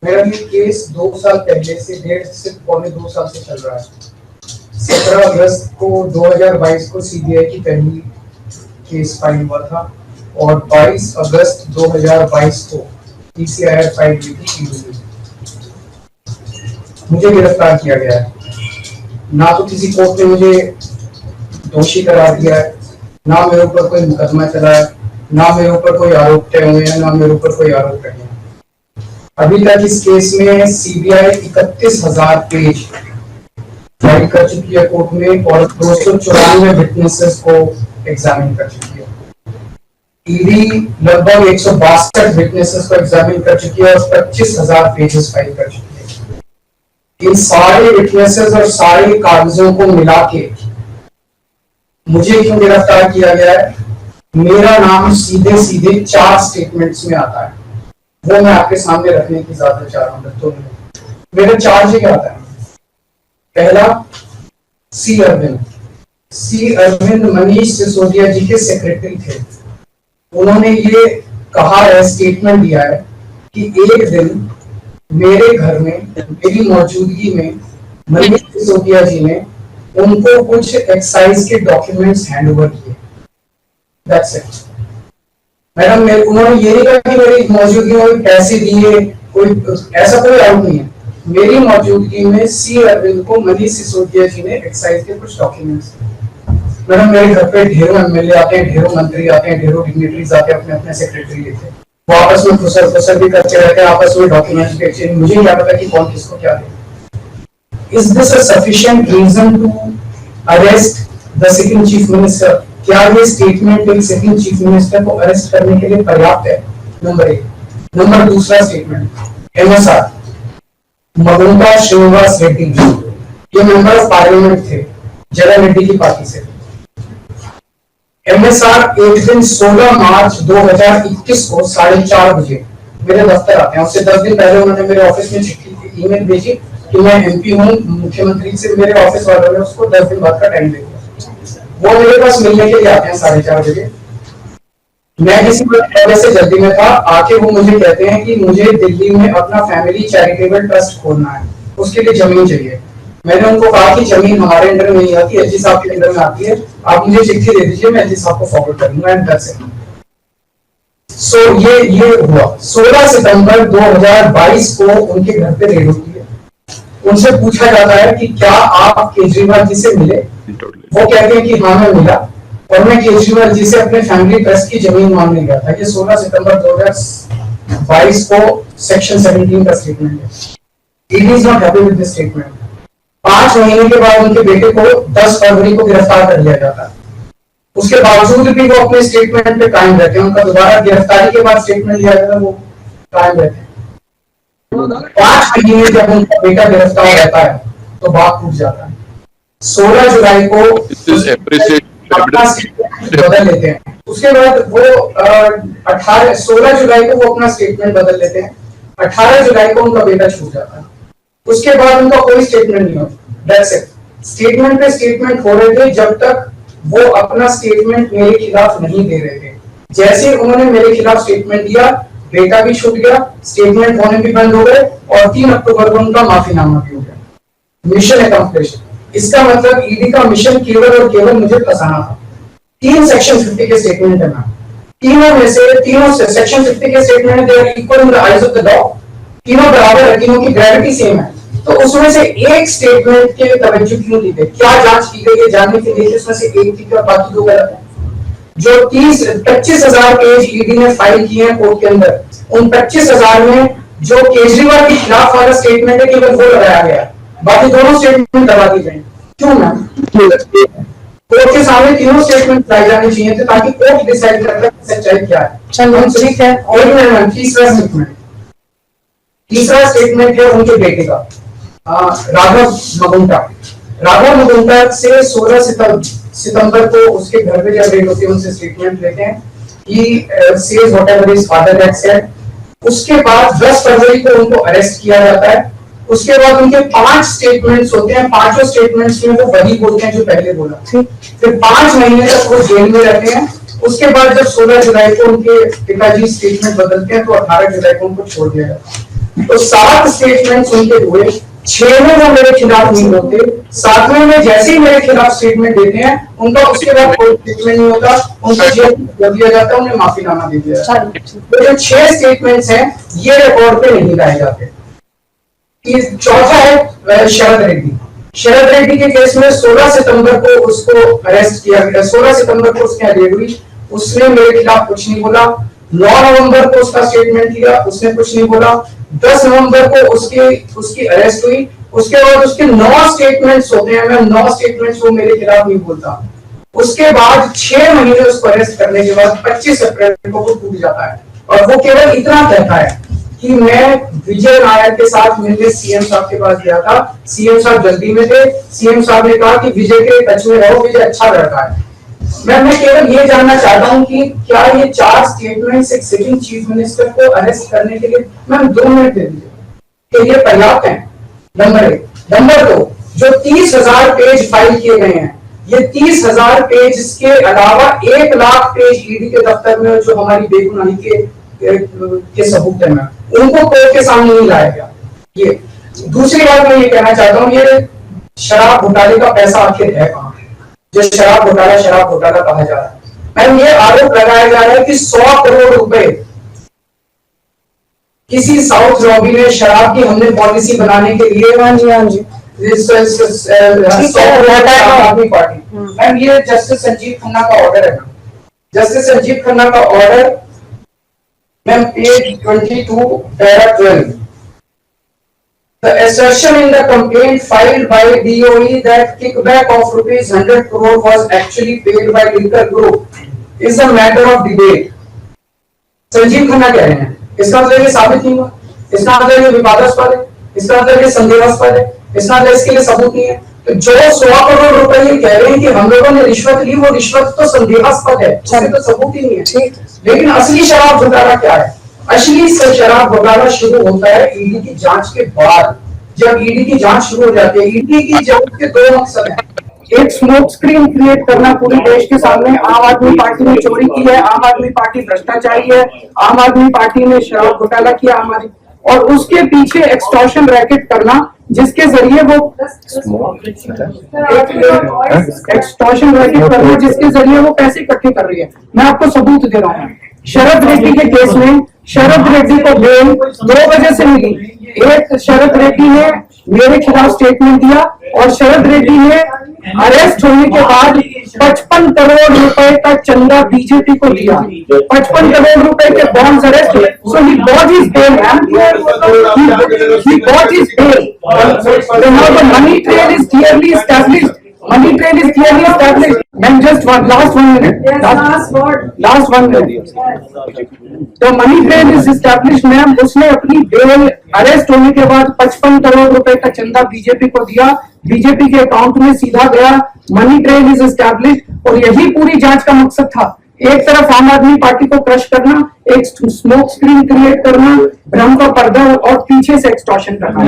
मेरा ये केस 2 साल पहले से 1.5 से 2 साल से चल रहा है। 17 अगस्त को 2022 को सीबीआई की पहली केस फाइल हुआ था और 22 अगस्त 2022 को पीसीआर फाइल हुई थी ईडी में। मुझे गिरफ्तार किया गया है। ना तो किसी कोर्ट ने मुझे दोषी करार दिया है, ना मेरे ऊपर कोई मुकदमा चला है, ना मेरे ऊपर कोई आरोप तय हुए हैं, ना मेरे ऊपर कोई आरोप नहीं है। अभी तक इस केस में सीबीआई 31,000 पेज फाइल कर चुकी है कोर्ट में और 294 विटनेसेस को एग्जामिन कर चुकी है। ईडी लगभग 162 विटनेसेस को एग्जामिन कर चुकी है और 25,000 पेजेस फाइल कर चुकी है। इन सारे विटनेसेस और सारे कागजों को मिला के मुझे क्यों गिरफ्तार किया गया है? मेरा नाम सीधे सीधे 4 स्टेटमेंट्स में आता है, वो मैं आपके सामने रखने की इजाजत चाह रहा हूँ। तो मेरा चार्ज क्या आता है? पहला, सी अरविंद मनीष सिसोदिया जी के सेक्रेटरी थे। उन्होंने ये कहा है, स्टेटमेंट दिया है कि एक दिन मेरे घर में मेरी मौजूदगी में मनीष सिसोदिया जी ने उनको कुछ एक्साइज के डॉक्यूमेंट्स हैंड ओवर किए। That's it. मैडम, उन्होंने ये नहीं कहा कि मेरी मौजूदगी में पैसे दिए, कोई ऐसा कोई आउट नहीं है। मेरी मौजूदगी में सी अरविंद को मनीष सिसोदिया जी ने एक्साइज के कुछ डॉक्यूमेंट्स। मैडम, मेरे घर पे ढेरों एमएलए आते हैं, ढेरों मंत्री आते हैं, ढेरों डिग्निटरीज आते हैं, अपने अपने सेक्रेटरी लेते हैं, वो आपस में खुसर भी करते रहते हैं, आपस में डॉक्यूमेंट्स के एक्सचेंज। मुझे क्या पता कि कौन किसको क्या दे। Is this a sufficient reason to arrest the second chief minister? क्या ये स्टेटमेंट एक सेकंड चीफ मिनिस्टर को अरेस्ट करने के लिए पर्याप्त है? नंबर 1। नंबर दूसरा स्टेटमेंट, एमएसआर मगुंटा श्रीनिवास रेड्डी, ये मेंबर ऑफ पार्लियामेंट थे, जगन रेड्डी की पार्टी से। एमएसआर एक दिन 16 मार्च 2021 को 4:30 बजे मेरे दफ्तर आते हैं। उससे 10 दिन पहले उन्होंने मेरे ऑफिस में चिट्ठी ईमेल भेजी कि मैं एमपी हूँ, मुख्यमंत्री से मेरे ऑफिस वालों ने उसको 10 दिन बाद का टाइम दे दिया। वो मेरे पास मिलने के लिए आते हैं 4:30 बजे। मैं किसी वजह से जल्दी में था, आके वो मुझे कहते हैं कि मुझे दिल्ली में अपना फैमिली चैरिटेबल ट्रस्ट खोलना है, उसके लिए जमीन चाहिए। मैंने उनको कहा कि जमीन हमारे अंडर में नहीं आती, एलजी साहब के अंडर में आती है, आप मुझे चिट्ठी दे दीजिए, मैं एलजी साहब को फॉरवर्ड कर दूंगा। And that's it. सो ये हुआ। 16 सितंबर 2022 को उनके घर पे रेड होती है। उनसे पूछा जाता है कि क्या आप केजरीवाल जी से मिले? वो कहते हैं कि हाँ मैं मिला और मैं केजरीवाल जी से अपने फैमिली ट्रस्ट की जमीन मांगने गया था। ये 16 सितंबर 2022 को सेक्शन 17 का स्टेटमेंट है। ED is not happy with this statement. 5 महीने के बाद उनके बेटे को 10 फरवरी को गिरफ्तार कर लिया जाता है। उसके बावजूद भी वो अपने स्टेटमेंट पे कायम रहते हैं। उनका दोबारा गिरफ्तारी के बाद स्टेटमेंट लिया जाता है, वो कायम रहते हैं। 5 महीने जब उनका बेटा गिरफ्तार रहता है तो बात टूट जाता है। 16 जुलाई को बदल लेते हैं। उसके बाद वो 16 जुलाई को वो अपना स्टेटमेंट बदल लेते हैं। 18 जुलाई को उनका बेटा छूट जाता है। उसके बाद उनका कोई स्टेटमेंट नहीं होता। That's it. स्टेटमेंट पे स्टेटमेंट हो रहे थे जब तक वो अपना स्टेटमेंट मेरे खिलाफ नहीं दे रहे थे। जैसे उन्होंने मेरे खिलाफ स्टेटमेंट दिया, बेटा भी छूट गया, स्टेटमेंट होने भी बंद हो गए और 3 अक्टूबर को उनका माफीनामा भी हो गया। Mission accomplished. इसका मतलब ईडी का मिशन केवल और केवल मुझे फंसाना था। 3 सेक्शन 50 के स्टेटमेंट है ना, तीनों सेक्शन 50 के statement they are equal in the eyes of the law. तीनों बराबर है, तीनों की ग्रेविटी सेम है। तो उसमें से एक स्टेटमेंट के तवज्जो क्यों दी गई? क्या जांच की गई है जानने के लिए उसमें से एक थी और बाकी 2 गलत है। जो 25,000 पेज ईडी ने फाइल किए हैं कोर्ट के अंदर, उन 25,000 में जो केजरीवाल के खिलाफ वाला स्टेटमेंट है केवल वो लगाया गया, बाकी दोनों स्टेटमेंट दबा दी जाए। क्यों मैम? कोर्ट के सामने तीनों स्टेटमेंट लाई जाने चाहिए थे ताकि कोर्ट डिसाइड कर सके सच्चाई क्या है। चलो ठीक है। और मैम तीसरा स्टेटमेंट है उनके बेटे का, राघव मगुंटा से 16 सितंबर को उसके घर पे जब रेड होती है उनसे स्टेटमेंट लेते हैं कि says whatever his father had said. उसके बाद 10 फरवरी को उनको अरेस्ट किया जाता है। उसके बाद उनके 5 स्टेटमेंट्स होते हैं। 5 स्टेटमेंट्स में वो वही बोलते हैं जो पहले बोला। फिर 5 महीने तक वो जेल में रहते हैं। उसके बाद जब 16 जुलाई को उनके पिताजी स्टेटमेंट बदलते हैं तो 18 जुलाई को उनको छोड़ दिया जाता है। तो 7 स्टेटमेंट्स उनके हुए, 6 में वो मेरे खिलाफ नहीं होते, 7वें में जैसे ही मेरे खिलाफ स्टेटमेंट देते हैं उनका उसके बाद कोई स्टेटमेंट नहीं होता, उनको जेल कर दिया जाता है, उन्हें माफीनामा दे दिया जाता है। तो जो 6 स्टेटमेंट्स हैं ये रिकॉर्ड पे नहीं लाए जाते। चौथा है शरद रेड्डी। शरद रेड्डी के केस में 16 सितंबर को उसको अरेस्ट किया गया, 16 सितंबर को उसकी अरेस्ट हुई, उसने मेरे खिलाफ कुछ नहीं बोला। 9 नवंबर को उसका स्टेटमेंट दिया, उसने कुछ नहीं बोला। 10 नवंबर को उसकी अरेस्ट हुई, उसके बाद उसके 9 स्टेटमेंट्स होते हैं, मैं 9 स्टेटमेंट्स वो मेरे खिलाफ नहीं बोलता। उसके बाद 6 महीने उसको अरेस्ट करने के बाद 25 अप्रैल को वो टूट जाता है और वो केवल इतना कहता है कि मैं विजय नायर के साथ मिलने सीएम साहब के पास गया था, सीएम साहब जल्दी में थे, सीएम साहब ने कहा कि विजय के टच में रहो, विजय अच्छा लड़का है। मैं केवल ये जानना चाहता हूं कि क्या ये 4 स्टेटमेंट्स एक सिटिंग चीफ मिनिस्टर को अरेस्ट करने के लिए, मैम 2 मिनट दे दीजिए, कि ये पर्याप्त है? नंबर 1। नंबर 2, जो 30,000 पेज फाइल किए गए हैं, ये 30,000 पेज के अलावा 1 लाख पेज ईडी के दफ्तर में जो हमारी बेगुनाही के सबूत है, उनको कोर्ट के सामने नहीं लाया गया। ये दूसरी बात मैं ये कहना चाहता हूँ, ये शराब घोटाले का पैसा आखिर है कहां, जो शराब घोटाला कहा जा रहा है? मैम ये आरोप लगाया जा रहा है कि 100 करोड़ रुपए किसी साउथ लॉबी ने शराब की हमने पॉलिसी बनाने के लिए, आदमी पार्टी। मैम ये जस्टिस संजीव खन्ना का ऑर्डर है, जस्टिस संजीव खन्ना का order ma'am page 22 para 12। The assertion in the complaint filed by DOE that kickback of ₹100 crore was actually paid by Liquor Group is a matter of debate. Sanjeev Khanna कह रहे हैं, इसका मतलब ये साबित नहीं हुआ, इसका मतलब ये विवादास्पद है, इसका मतलब ये संदेहास्पद है, इसका मतलब इसके लिए सबूत नहीं है। तो जो 100 करोड़ रुपए ये कह रहे हैं कि हम लोगों ने रिश्वत ली, वो रिश्वत तो संदेहास्पद है, उसमें तो सबूत ही नहीं है। लेकिन असली शराब घोटाला क्या है? असली शराब घोटाला शुरू होता है ईडी की जांच के बाद। जब ईडी की जांच शुरू हो जाती है, ईडी की जांच के 2 मकसद हैं। एक स्मोक स्क्रीन क्रिएट करना पूरे देश के सामने, आम आदमी पार्टी ने चोरी की है, आम आदमी पार्टी भ्रष्टाचारी है, आम आदमी पार्टी ने शराब घोटाला किया, और उसके पीछे एक्सटॉर्शन रैकेट करना, जिसके जरिए वो एक्सटॉर्शन रैकेट करना जिसके जरिए वो पैसे इकट्ठे कर रही है। मैं आपको सबूत दे रहा हूँ। शरद रेड्डी के केस में शरद रेड्डी को बेल 2 वजह से मिली। एक, शरद रेड्डी ने मेरे खिलाफ स्टेटमेंट दिया और शरद रेड्डी ने अरेस्ट होने के बाद 55 करोड़ रुपए का चंदा बीजेपी को दिया। 55 करोड़ रुपए के बॉन्ड्स अरेस्ट हुए। So he got his bail, he got his bail. So now the money trail is clearly established. Money trail is clearly established. And just last 1 minute. Last 1 minute. तो money trail is established ma'am. उसने अपनी bell arrest होने के बाद 55 करोड़ रुपए का चंदा BJP को दिया, बीजेपी के अकाउंट में सीधा गया। मनी ट्रेल इज एस्टैब्लिश्ड और यही पूरी जांच का मकसद था। एक तरफ आम आदमी पार्टी को क्रश करना, एक स्मोक स्क्रीन क्रिएट करना, भ्रम का पर्दा और पीछे से एक्सटॉर्शन करना।